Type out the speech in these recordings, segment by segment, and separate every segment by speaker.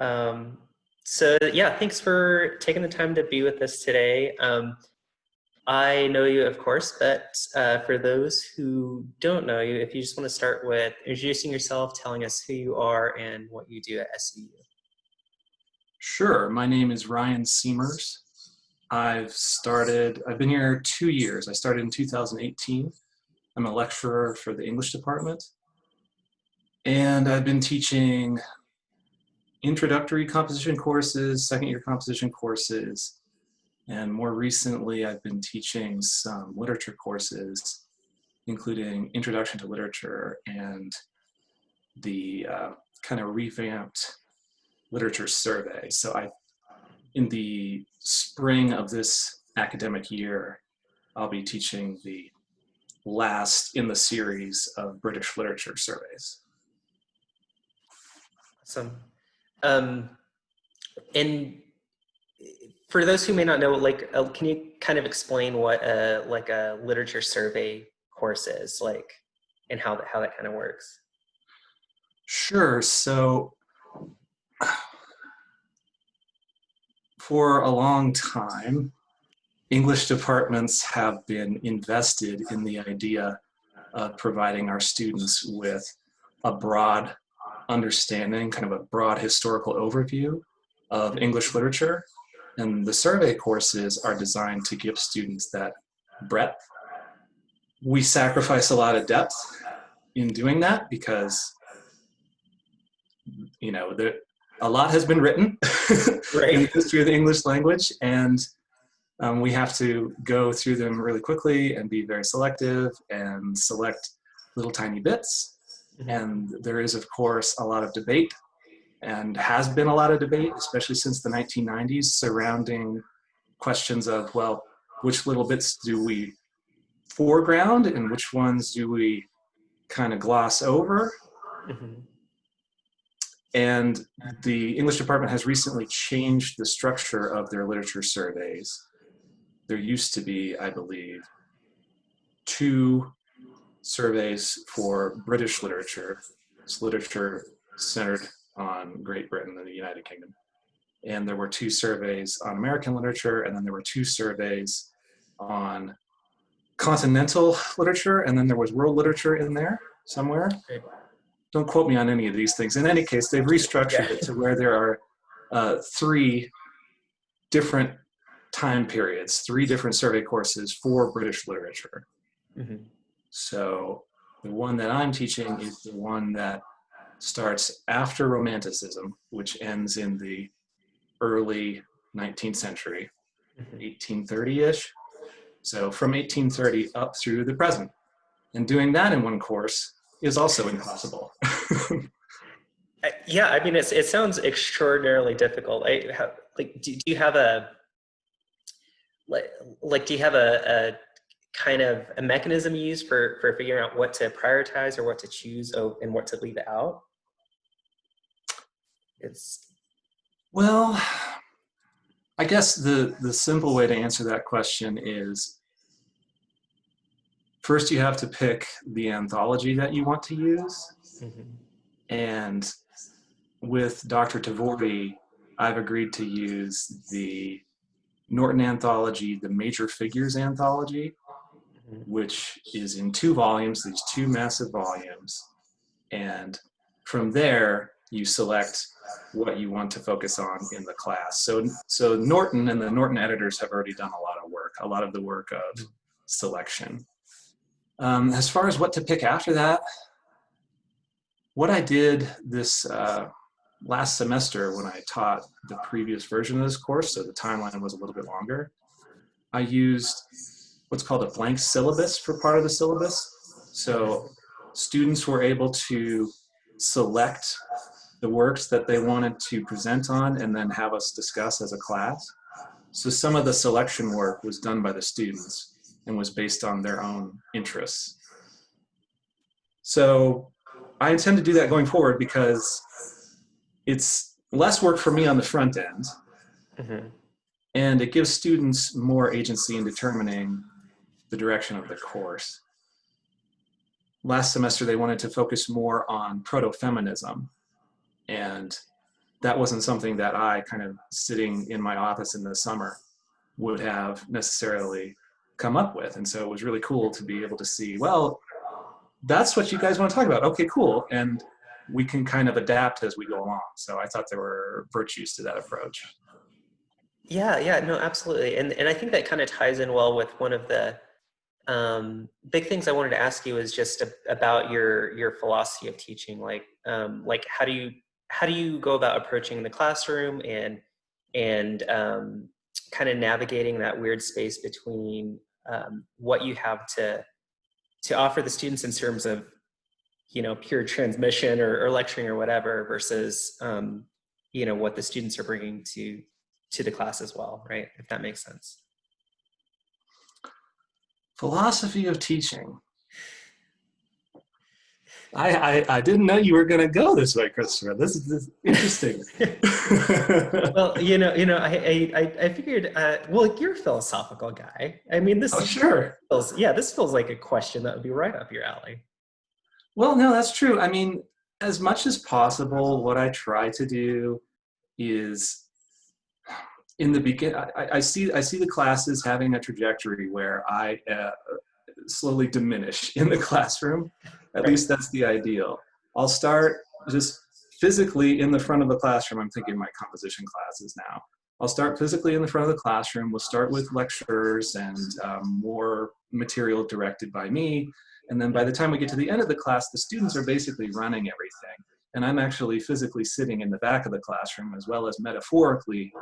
Speaker 1: Um, so yeah, thanks for taking the time to be with us today. I know you, of course, but for those who don't know you, if you just want to start with introducing yourself, telling us who you are and what you do at SUU.
Speaker 2: Sure. My name is Ryan Siemers. I've been here 2 years. I started in 2018. I'm a lecturer for the English department. And I've been teaching introductory composition courses, second-year composition courses, and more recently I've been teaching some literature courses, including Introduction to Literature and the kind of revamped literature survey. So in the spring of this academic year, I'll be teaching the last in the series of British literature surveys.
Speaker 1: Awesome. And for those who may not know, can you kind of explain what a literature survey course is, and how that kind of works?
Speaker 2: Sure. So for a long time, English departments have been invested in the idea of providing our students with a broad understanding, kind of a broad historical overview of English literature. And the survey courses are designed to give students that breadth. We sacrifice a lot of depth in doing that because, a lot has been written
Speaker 1: Right.
Speaker 2: in the history of the English language, and we have to go through them really quickly and be very selective and select little tiny bits.
Speaker 1: Mm-hmm.
Speaker 2: And there is, of course, a lot of debate, and has been a lot of debate, especially since the 1990s, surrounding questions of, well, which little bits do we foreground and which ones do we kind of gloss over?
Speaker 1: Mm-hmm.
Speaker 2: And the English department has recently changed the structure of their literature surveys. There used to be, I believe, 2 surveys for British literature. It's literature centered on Great Britain and the United Kingdom. And there were 2 surveys on American literature, and then there were 2 surveys on continental literature, and then there was world literature in there somewhere.
Speaker 1: Okay.
Speaker 2: Don't quote me on any of these things. In any case, they've restructured it to where there are 3 different time periods, 3 different survey courses for British literature.
Speaker 1: Mm-hmm.
Speaker 2: So the one that I'm teaching is the one that starts after Romanticism, which ends in the early 19th century, 1830-ish. So from 1830 up through the present. And doing that in one course is also impossible.
Speaker 1: Yeah, I mean, it sounds extraordinarily difficult. Do you have a kind of a mechanism you use for figuring out what to prioritize or what to choose and what to leave out?
Speaker 2: Well, I guess the simple way to answer that question is, first you have to pick the anthology that you want to use.
Speaker 1: Mm-hmm.
Speaker 2: And with Dr. Tavori, I've agreed to use the Norton anthology, the Major Figures anthology, which is in 2 volumes, these 2 massive volumes. And from there, you select what you want to focus on in the class. So Norton and the Norton editors have already done a lot of the work of selection. As far as what to pick after that, what I did this last semester when I taught the previous version of this course, so the timeline was a little bit longer, I used what's called a blank syllabus for part of the syllabus. So students were able to select the works that they wanted to present on and then have us discuss as a class. So some of the selection work was done by the students and was based on their own interests. So I intend to do that going forward because it's less work for me on the front end, and it gives students more agency in determining the direction of the course. Last semester, they wanted to focus more on proto-feminism, and that wasn't something that I, kind of sitting in my office in the summer, would have necessarily come up with. And so it was really cool to be able to see, well, that's what you guys want to talk about. Okay, cool. And we can kind of adapt as we go along. So I thought there were virtues to that approach.
Speaker 1: Yeah, yeah, no, absolutely. And I think that kind of ties in well with one of the big things I wanted to ask you is just about your philosophy of teaching. Like how do you go about approaching the classroom and kind of navigating that weird space between what you have to offer the students in terms of, you know, pure transmission or lecturing or whatever versus you know, what the students are bringing to the class as well, right? If that makes sense.
Speaker 2: Philosophy of teaching. I didn't know you were going to go this way, Christopher. This is interesting.
Speaker 1: Well, I figured. Well, you're a philosophical guy. I mean,
Speaker 2: Oh, sure.
Speaker 1: this feels like a question that would be right up your alley.
Speaker 2: Well, no, that's true. I mean, as much as possible, what I try to do is, in the beginning, I see the classes having a trajectory where I slowly diminish in the classroom. At
Speaker 1: Right.
Speaker 2: least that's the ideal. I'll start just physically in the front of the classroom. I'm thinking my composition classes now. I'll start physically in the front of the classroom. We'll start with lectures and more material directed by me. And then by the time we get to the end of the class, the students are basically running everything. And I'm actually physically sitting in the back of the classroom, as well as metaphorically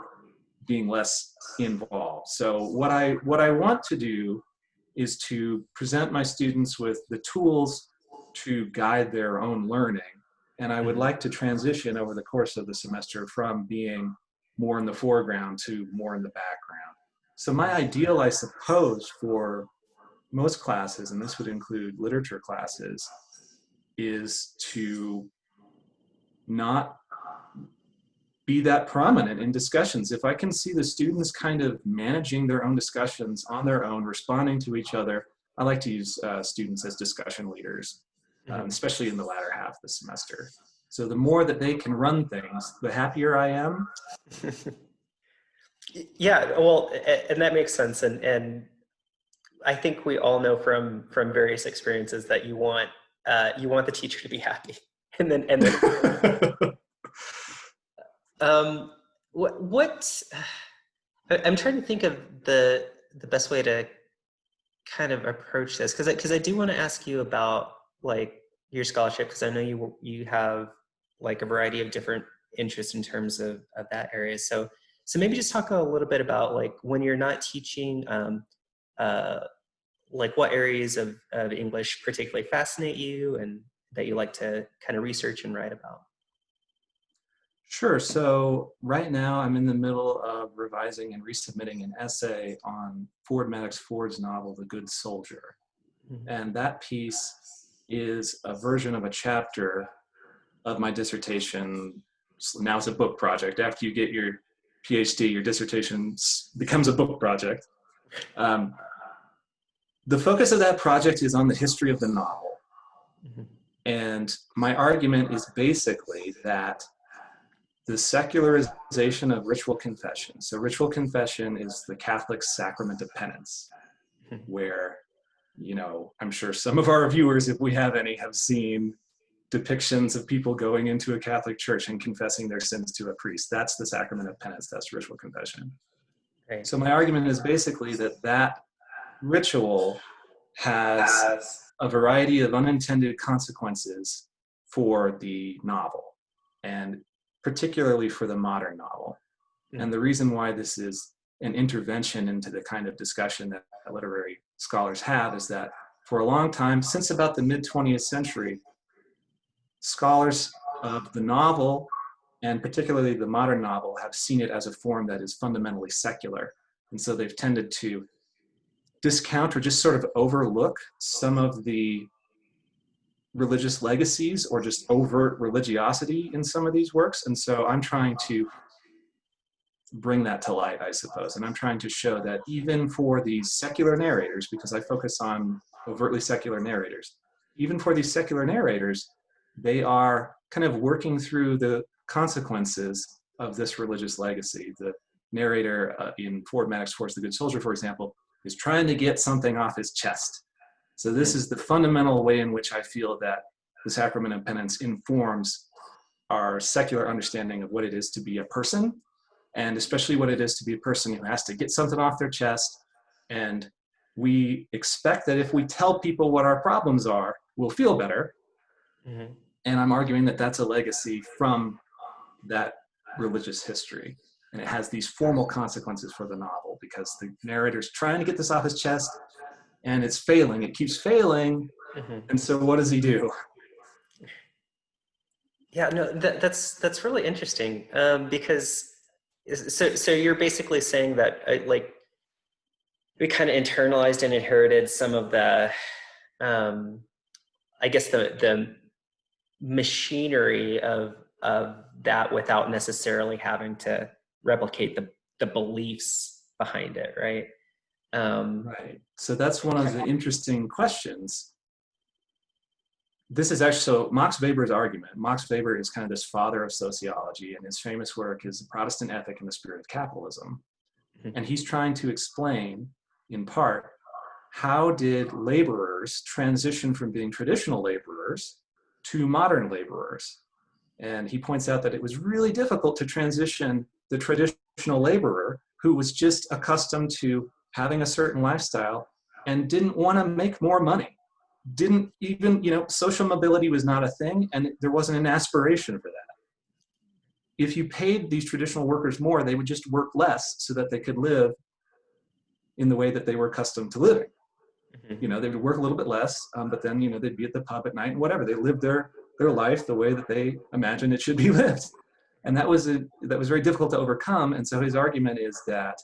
Speaker 2: being less involved. So what I want to do is to present my students with the tools to guide their own learning. And I would
Speaker 1: Mhm.
Speaker 2: like to transition over the course of the semester from being more in the foreground to more in the background. So my ideal, I suppose, for most classes, and this would include literature classes, is to not be that prominent in discussions. If I can see the students kind of managing their own discussions on their own, responding to each other, I like to use students as discussion leaders,
Speaker 1: Mhm.
Speaker 2: especially in the latter half of the semester. So the more that they can run things, the happier I am.
Speaker 1: Yeah, well, and that makes sense. And I think we all know from various experiences that you want the teacher to be happy, and then um, what I'm trying to think of the best way to kind of approach this because I do want to ask you about like your scholarship because I know you have like a variety of different interests in terms of that area. So maybe just talk a little bit about like when you're not teaching, uh, like what areas of English particularly fascinate you and that you like to kind of research and write about.
Speaker 2: Sure. So right now I'm in the middle of revising and resubmitting an essay on Ford Madox Ford's novel, The Good Soldier.
Speaker 1: Mhm.
Speaker 2: And that piece is a version of a chapter of my dissertation. Now it's a book project. After you get your PhD, your dissertation becomes a book project. Um, the focus of that project is on the history of the novel.
Speaker 1: Mhm.
Speaker 2: And my argument is basically that the secularization of ritual confession. So ritual confession is the Catholic sacrament of penance,
Speaker 1: Mhm.
Speaker 2: where, you know, I'm sure some of our viewers, if we have any, have seen depictions of people going into a Catholic church and confessing their sins to a priest. That's the sacrament of penance. That's ritual confession.
Speaker 1: Right.
Speaker 2: So my argument is basically that that ritual has a variety of unintended consequences for the novel, and particularly for the modern novel. And
Speaker 1: Mhm.
Speaker 2: the reason why this is an intervention into the kind of discussion that literary scholars have is that for a long time, since about the mid 20th century, scholars of the novel, and particularly the modern novel, have seen it as a form that is fundamentally secular. And so they've tended to discount or just sort of overlook some of the religious legacies or just overt religiosity in some of these works. And so I'm trying to bring that to light, I suppose. And I'm trying to show that even for these secular narrators, because I focus on overtly secular narrators, even for these secular narrators, they are kind of working through the consequences of this religious legacy. The narrator in Ford Madox Ford's The Good Soldier, for example, is trying to get something off his chest. So this is the fundamental way in which I feel that the sacrament of penance informs our secular understanding of what it is to be a person, and especially what it is to be a person who has to get something off their chest. And we expect that if we tell people what our problems are, we'll feel better.
Speaker 1: Mm-hmm.
Speaker 2: And I'm arguing that that's a legacy from that religious history. And it has these formal consequences for the novel because the narrator's trying to get this off his chest and it's failing. It keeps failing.
Speaker 1: Mm-hmm.
Speaker 2: And so what does he do?
Speaker 1: Yeah, no, that's really interesting, because so you're basically saying that like we kind of internalized and inherited some of the, I guess the machinery of that without necessarily having to replicate the beliefs behind it, right?
Speaker 2: Right. So that's one of the interesting questions. This is actually, so Max Weber's argument. Max Weber is kind of this father of sociology, and his famous work is The Protestant Ethic and the Spirit of Capitalism.
Speaker 1: Mhm.
Speaker 2: And he's trying to explain, in part, how did laborers transition from being traditional laborers to modern laborers? And he points out that it was really difficult to transition the traditional laborer who was just accustomed to having a certain lifestyle and didn't want to make more money. Didn't even, social mobility was not a thing, and there wasn't an aspiration for that. If you paid these traditional workers more, they would just work less so that they could live in the way that they were accustomed to living.
Speaker 1: Mhm.
Speaker 2: They would work a little bit less, but then, they'd be at the pub at night and whatever. They lived their life the way that they imagined it should be lived. And that was very difficult to overcome. And so his argument is that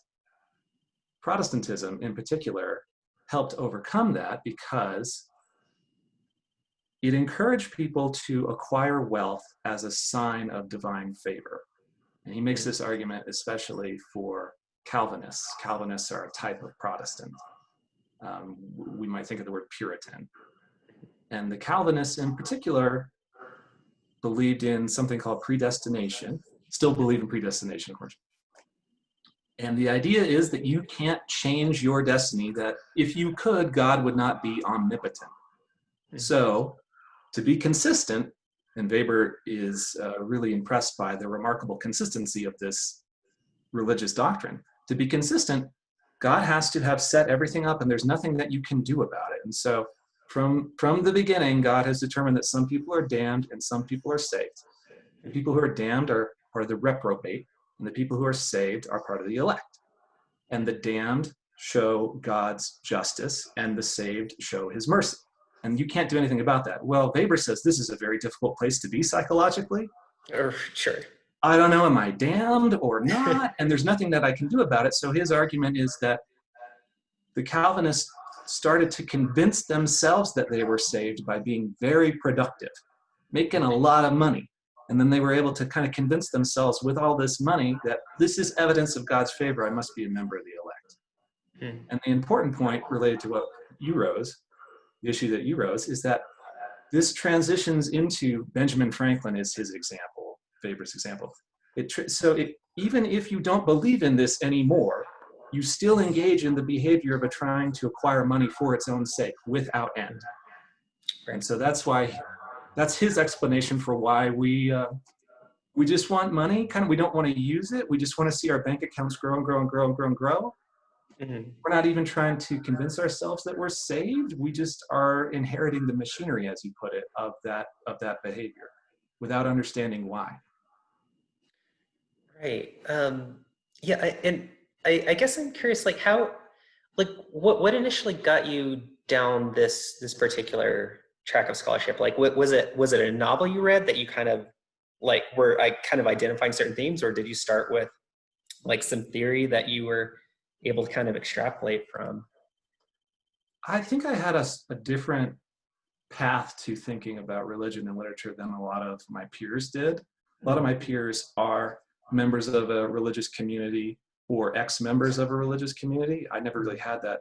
Speaker 2: Protestantism in particular helped overcome that because it encouraged people to acquire wealth as a sign of divine favor. And he makes this argument especially for Calvinists. Calvinists are a type of Protestant. We might think of the word Puritan. And the Calvinists in particular believed in something called predestination, still believe in predestination, of course. And the idea is that you can't change your destiny, that if you could, God would not be omnipotent. So to be consistent, and Weber is really impressed by the remarkable consistency of this religious doctrine. To be consistent, God has to have set everything up and there's nothing that you can do about it. And so from the beginning, God has determined that some people are damned and some people are saved. The people who are damned are the reprobate, and the people who are saved are part of the elect. And the damned show God's justice and the saved show his mercy. And you can't do anything about that. Well, Weber says this is a very difficult place to be psychologically.
Speaker 1: Sure.
Speaker 2: I don't know, am I damned or not? And there's nothing that I can do about it. So his argument is that the Calvinists started to convince themselves that they were saved by being very productive, making a lot of money. And then they were able to kind of convince themselves with all this money that this is evidence of God's favor. I must be a member of the elect. And the important point related to what you rose, the issue that you rose, is that this transitions into Benjamin Franklin is his example, Weber's example. Even if you don't believe in this anymore, you still engage in the behavior of trying to acquire money for its own sake without end. And so that's his explanation for why we just want money. We don't want to use it. We just want to see our bank accounts grow and grow and grow and grow and grow.
Speaker 1: Mm-hmm.
Speaker 2: We're not even trying to convince ourselves that we're saved. We just are inheriting the machinery, as you put it, of that behavior without understanding why.
Speaker 1: Right. Yeah, I guess I'm curious, like what initially got you down this particular track of scholarship? Like, was it a novel you read that you kind of like were kind of identifying certain themes, or did you start with like some theory that you were able to kind of extrapolate from?
Speaker 2: I think I had a different path to thinking about religion and literature than a lot of my peers did. A lot of my peers are members of a religious community or ex-members of a religious community. I never really had that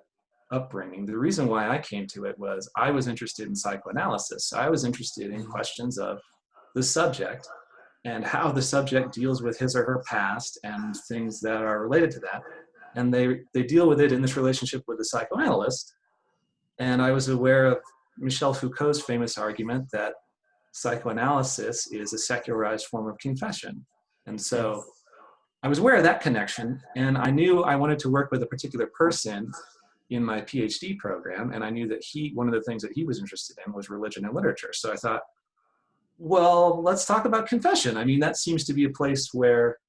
Speaker 2: upbringing. The reason why I came to it was I was interested in psychoanalysis. I was interested in questions of the subject and how the subject deals with his or her past and things that are related to that. And they deal with it in this relationship with the psychoanalyst. And I was aware of Michel Foucault's famous argument that psychoanalysis is a secularized form of confession. And so I was aware of that connection, and I knew I wanted to work with a particular person in my PhD program, and I knew that one of the things that he was interested in was religion and literature. So I thought, well, let's talk about confession. I mean, that seems to be a place where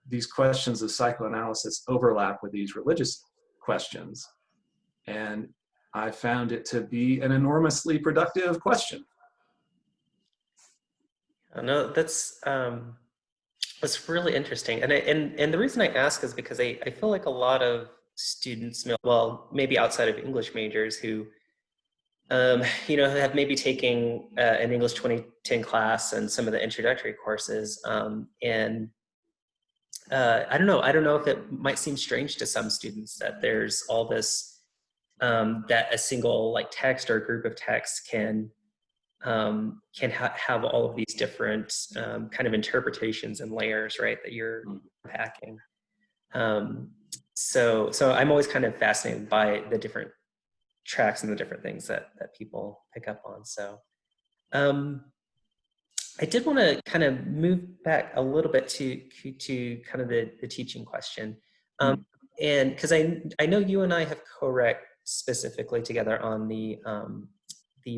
Speaker 2: these questions of psychoanalysis overlap with these religious questions. And I found it to be an enormously productive question.
Speaker 1: No, that's really interesting. And the reason I ask is because I feel like a lot of students, well, maybe outside of English majors who, have maybe taken an English 2010 class and some of the introductory courses. And I don't know if it might seem strange to some students that there's all this, that a single like text or a group of texts can have all of these different kind of interpretations and layers, right, that you're unpacking. So I'm always kind of fascinated by the different tracks and the different things that people pick up on. So I did want to kind of move back a little bit to kind of the teaching question. And because I know you and I have co-rec specifically together on the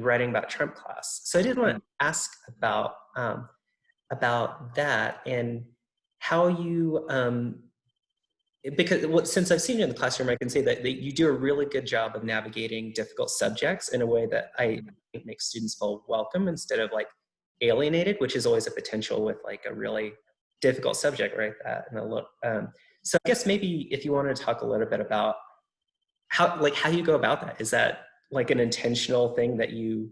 Speaker 1: writing about Trump class. So I did want to ask about that and how you, because since I've seen you in the classroom, I can say that you do a really good job of navigating difficult subjects in a way that I think makes students feel welcome instead of like alienated, which is always a potential with like a really difficult subject, right? So I guess maybe if you wanted to talk a little bit about how you go about that. Is that like an intentional thing that you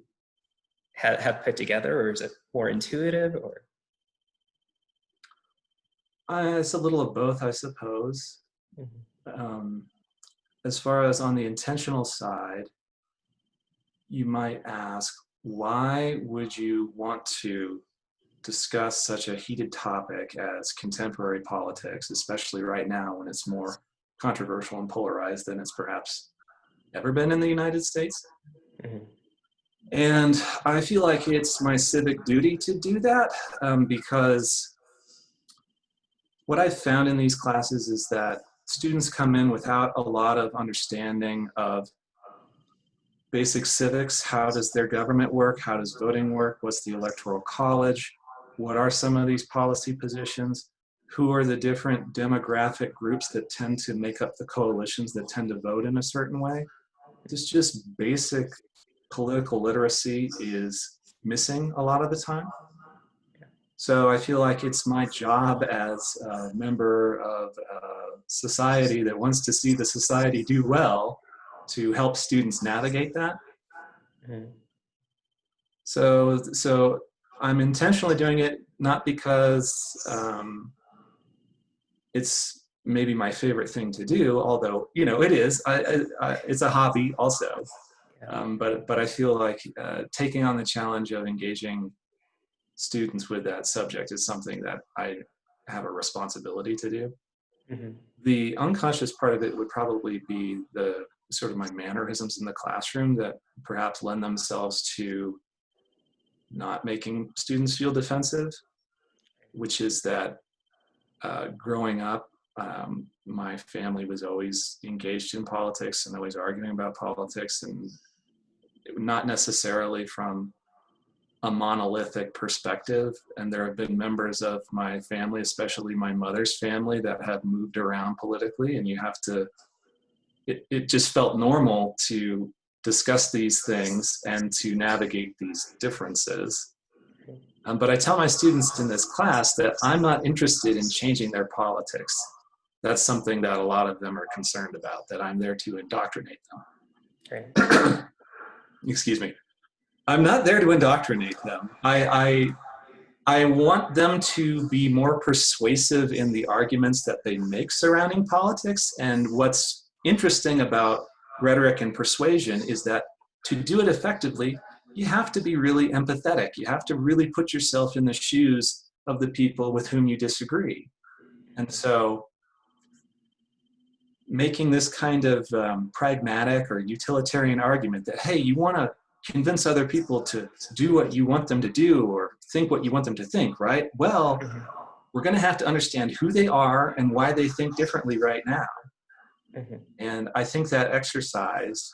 Speaker 1: have put together, or is it more intuitive? Or
Speaker 2: it's a little of both, I suppose. As far as on the intentional side, you might ask, why would you want to discuss such a heated topic as contemporary politics, especially right now when it's more controversial and polarized than it's perhaps ever been in the United States? And I feel like it's my civic duty to do that, because what I've found in these classes is that students come in without a lot of understanding of basic civics. How does their government work? How does voting work? What's the Electoral College? What are some of these policy positions? Who are the different demographic groups that tend to make up the coalitions that tend to vote in a certain way? This just basic political literacy is missing a lot of the time. So I feel like it's my job as a member of a society that wants to see the society do well to help students navigate that. So I'm intentionally doing it not because it's maybe my favorite thing to do, although it is. It's a hobby also. But I feel like taking on the challenge of engaging students with that subject is something that I have a responsibility to do. The unconscious part of it would probably be the sort of my mannerisms in the classroom that perhaps lend themselves to not making students feel defensive, which is that growing up, my family was always engaged in politics and always arguing about politics, and not necessarily from a monolithic perspective. And there have been members of my family, especially my mother's family, that have moved around politically, and it just felt normal to discuss these things and to navigate these differences. But I tell my students in this class that I'm not interested in changing their politics. That's something that a lot of them are concerned about, that I'm there to indoctrinate them. Excuse me. I'm not there to indoctrinate them. I want them to be more persuasive in the arguments that they make surrounding politics. And what's interesting about rhetoric and persuasion is that to do it effectively, you have to be really empathetic. You have to really put yourself in the shoes of the people with whom you disagree. And so making this kind of pragmatic or utilitarian argument that, hey, you want to convince other people to do what you want them to do or think what you want them to think, right? Well, we're going to have to understand who they are and why they think differently right now. And I think that exercise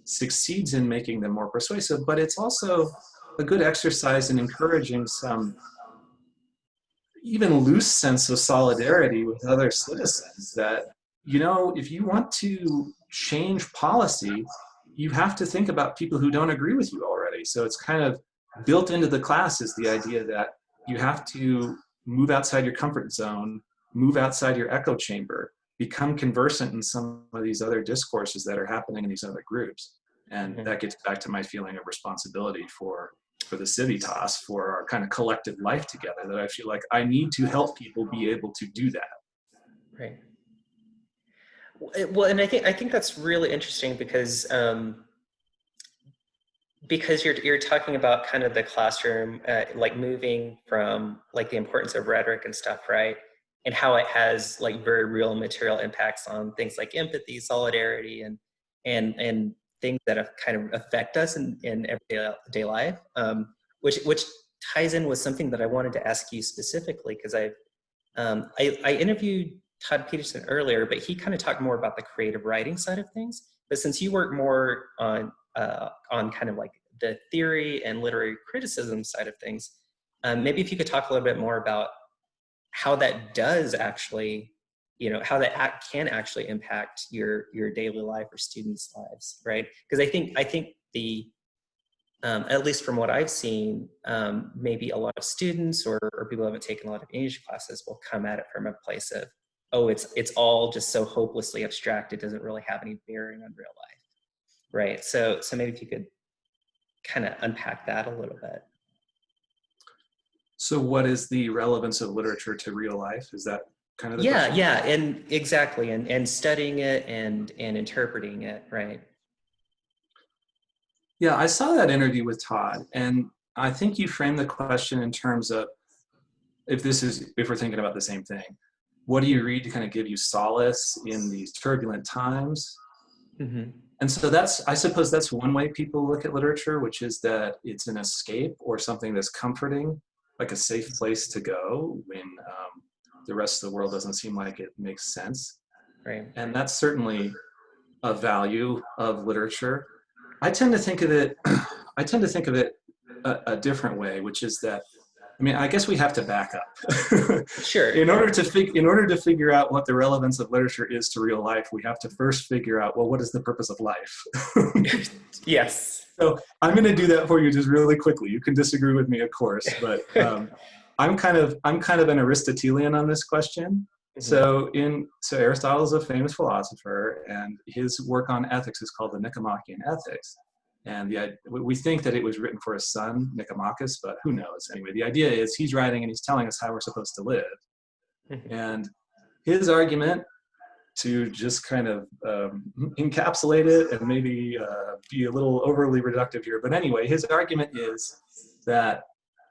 Speaker 2: succeeds in making them more persuasive, but it's also a good exercise in encouraging some even loose sense of solidarity with other citizens that, you know, if you want to change policy, you have to think about people who don't agree with you already. So it's kind of built into the class is the idea that you have to move outside your comfort zone, move outside your echo chamber, become conversant in some of these other discourses that are happening in these other groups. And that gets back to my feeling of responsibility for the civitas, for our kind of collective life together, that I feel like I need to help people be able to do that.
Speaker 1: Right. Well, and I think that's really interesting because you're talking about kind of the classroom, like moving from like the importance of rhetoric and stuff, right? And how it has like very real material impacts on things like empathy, solidarity, and things that have kind of affect us in everyday life, which ties in with something that I wanted to ask you specifically, because I interviewed Todd Peterson earlier, but he kind of talked more about the creative writing side of things. But since you work more on kind of like the theory and literary criticism side of things, maybe if you could talk a little bit more about how that does actually, you know, how that can actually impact your daily life or students' lives, right? Because I think the at least from what I've seen, maybe a lot of students or people who haven't taken a lot of English classes will come at it from a place of, oh, it's all just so hopelessly abstract, it doesn't really have any bearing on real life, right? So maybe if you could kind of unpack that a little bit.
Speaker 2: So what is the relevance of literature to real life? Is that kind of the question?
Speaker 1: Yeah, and exactly, and studying it and interpreting it, right?
Speaker 2: Yeah, I saw that interview with Todd, and I think you framed the question in terms of if we're thinking about the same thing. What do you read to kind of give you solace in these turbulent times? And so I suppose that's one way people look at literature, which is that it's an escape or something that's comforting, like a safe place to go when the rest of the world doesn't seem like it makes sense.
Speaker 1: Right.
Speaker 2: And that's certainly a value of literature. I tend to think of it a different way, which is that, I mean, I guess we have to back up.
Speaker 1: Sure.
Speaker 2: In order to figure out what the relevance of literature is to real life, we have to first figure out, well, what is the purpose of life?
Speaker 1: Yes.
Speaker 2: So I'm going to do that for you just really quickly. You can disagree with me, of course, but I'm kind of an Aristotelian on this question. So Aristotle is a famous philosopher, and his work on ethics is called the Nicomachean Ethics. And we think that it was written for his son, Nicomachus, but who knows? Anyway, the idea is he's writing and he's telling us how we're supposed to live. And his argument, to just kind of encapsulate it and maybe be a little overly reductive here, but anyway, his argument is that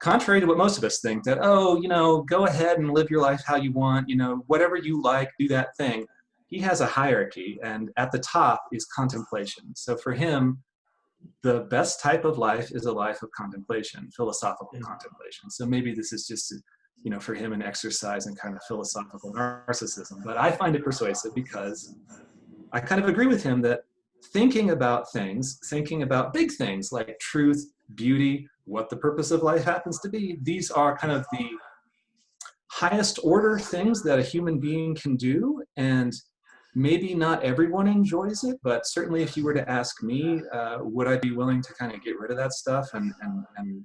Speaker 2: contrary to what most of us think, that, oh, you know, go ahead and live your life how you want, you know, whatever you like, do that thing. He has a hierarchy, and at the top is contemplation. So for him, the best type of life is a life of contemplation, philosophical contemplation. So maybe this is just, you know, for him an exercise in kind of philosophical narcissism. But I find it persuasive because I kind of agree with him that thinking about things, thinking about big things like truth, beauty, what the purpose of life happens to be, these are kind of the highest order things that a human being can do. And maybe not everyone enjoys it, but certainly if you were to ask me, would I be willing to kind of get rid of that stuff and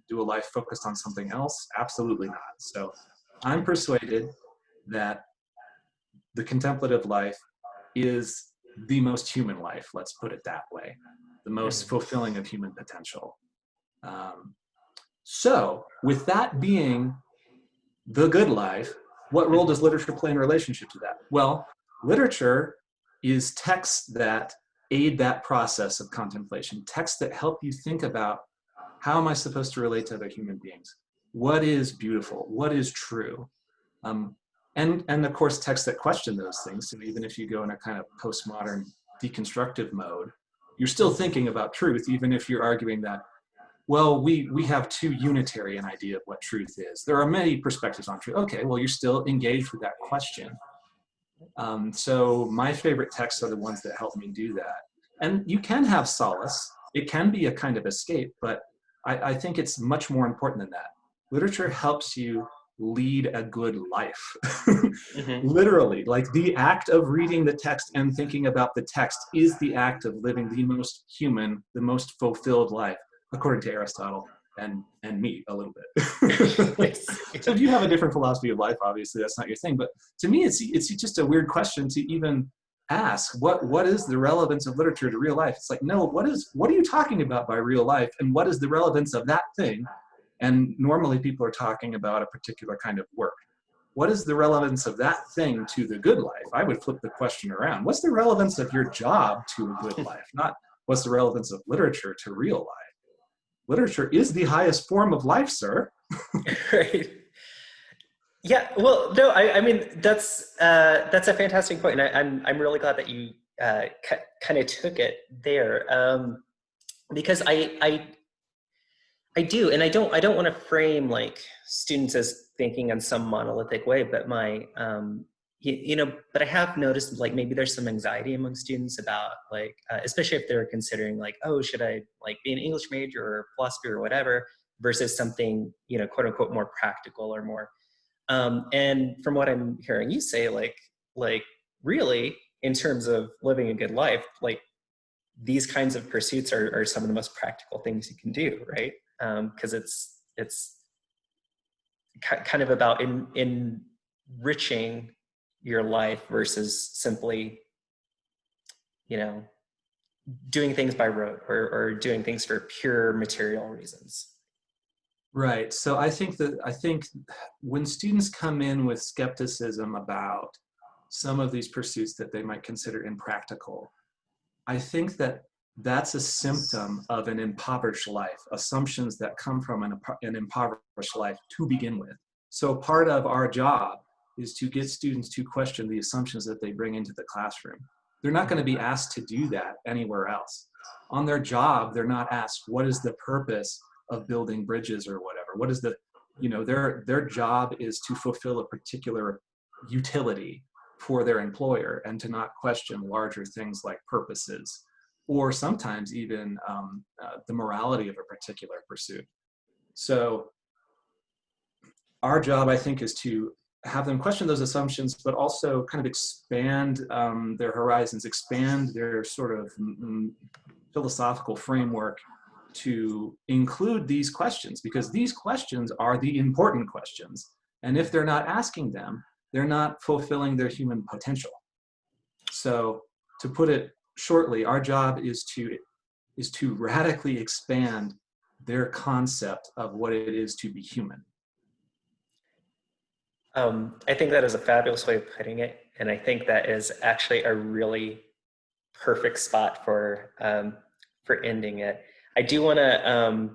Speaker 2: do a life focused on something else? Absolutely not. So I'm persuaded that the contemplative life is the most human life, let's put it that way, the most fulfilling of human potential. So with that being the good life, what role does literature play in relationship to that? Well, literature is texts that aid that process of contemplation, texts that help you think about, how am I supposed to relate to other human beings? what is beautiful, what is true, and of course texts that question those things. So even if you go in a kind of postmodern deconstructive mode, you're still thinking about truth, even if you're arguing that, well, we have too unitary an idea of what truth is. There are many perspectives on truth. Okay, well, you're still engaged with that question. So my favorite texts are the ones that help me do that. And you can have solace. It can be a kind of escape, but I think it's much more important than that. Literature helps you lead a good life.
Speaker 1: Mm-hmm.
Speaker 2: Literally, like the act of reading the text and thinking about the text is the act of living the most human, the most fulfilled life, according to Aristotle and me a little bit. So if you have a different philosophy of life, obviously that's not your thing. But to me, it's just a weird question to even ask. What is the relevance of literature to real life? It's like, no, what are you talking about by real life, and what is the relevance of that thing? And normally people are talking about a particular kind of work. What is the relevance of that thing to the good life? I would flip the question around. What's the relevance of your job to a good life? Not what's the relevance of literature to real life. Literature is the highest form of life, sir.
Speaker 1: Right. Yeah. Well, no, I mean, that's a fantastic point. And I'm really glad that you kind of took it there. Because I do, and I don't want to frame like students as thinking in some monolithic way, but but I have noticed like maybe there's some anxiety among students about like, especially if they're considering like, oh, should I like be an English major or philosophy or whatever, versus something, quote unquote, more practical or more. And from what I'm hearing you say, like really in terms of living a good life, like these kinds of pursuits are some of the most practical things you can do, right? Because it's kind of about enriching your life versus simply, you know, doing things by rote or doing things for pure material reasons.
Speaker 2: Right. So I think when students come in with skepticism about some of these pursuits that they might consider impractical, I think that that's a symptom of an impoverished life, assumptions that come from an impoverished life to begin with. So part of our job is to get students to question the assumptions that they bring into the classroom. They're not going to be asked to do that anywhere else. On their job, they're not asked, what is the purpose of building bridges or whatever? What is their job is to fulfill a particular utility for their employer and to not question larger things like purposes or sometimes even the morality of a particular pursuit. So our job, I think, is to have them question those assumptions, but also kind of expand their horizons, expand their sort of philosophical framework to include these questions, because these questions are the important questions. And if they're not asking them, they're not fulfilling their human potential. So to put it shortly, our job is to radically expand their concept of what it is to be human.
Speaker 1: I think that is a fabulous way of putting it. And I think that is actually a really perfect spot for ending it. I do want to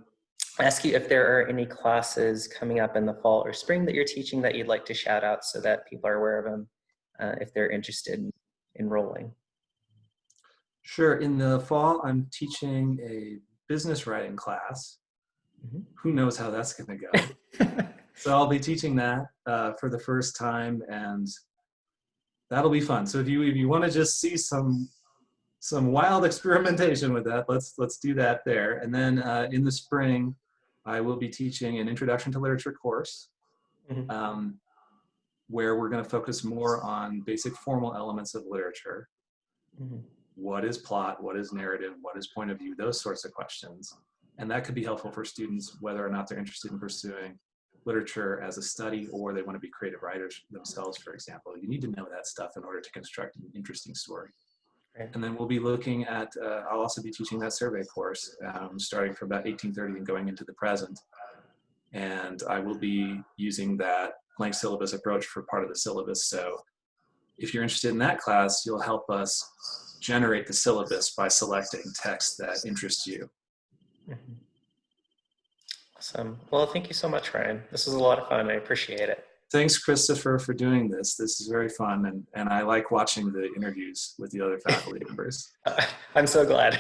Speaker 1: ask you if there are any classes coming up in the fall or spring that you're teaching that you'd like to shout out so that people are aware of them if they're interested in enrolling.
Speaker 2: Sure. In the fall, I'm teaching a business writing class. Mm-hmm. Who knows how that's going to go? So I'll be teaching that for the first time, and that'll be fun. So if you want to just see some wild experimentation with that, let's do that there. And then in the spring, I will be teaching an Introduction to Literature course, mm-hmm. Where we're going to focus more on basic formal elements of literature. Mm-hmm. What is plot? What is narrative? What is point of view? Those sorts of questions. And that could be helpful for students, whether or not they're interested in pursuing literature as a study or they want to be creative writers themselves, for example. You need to know that stuff in order to construct an interesting story. Right. And then we'll be looking at, I'll also be teaching that survey course, starting from about 1830 and going into the present. And I will be using that blank syllabus approach for part of the syllabus. So if you're interested in that class, you'll help us generate the syllabus by selecting texts that interest you.
Speaker 1: Awesome. Well, thank you so much, Ryan. This was a lot of fun. I appreciate it.
Speaker 2: Thanks, Christopher, for doing this. This is very fun, and I like watching the interviews with the other faculty members.
Speaker 1: I'm so glad.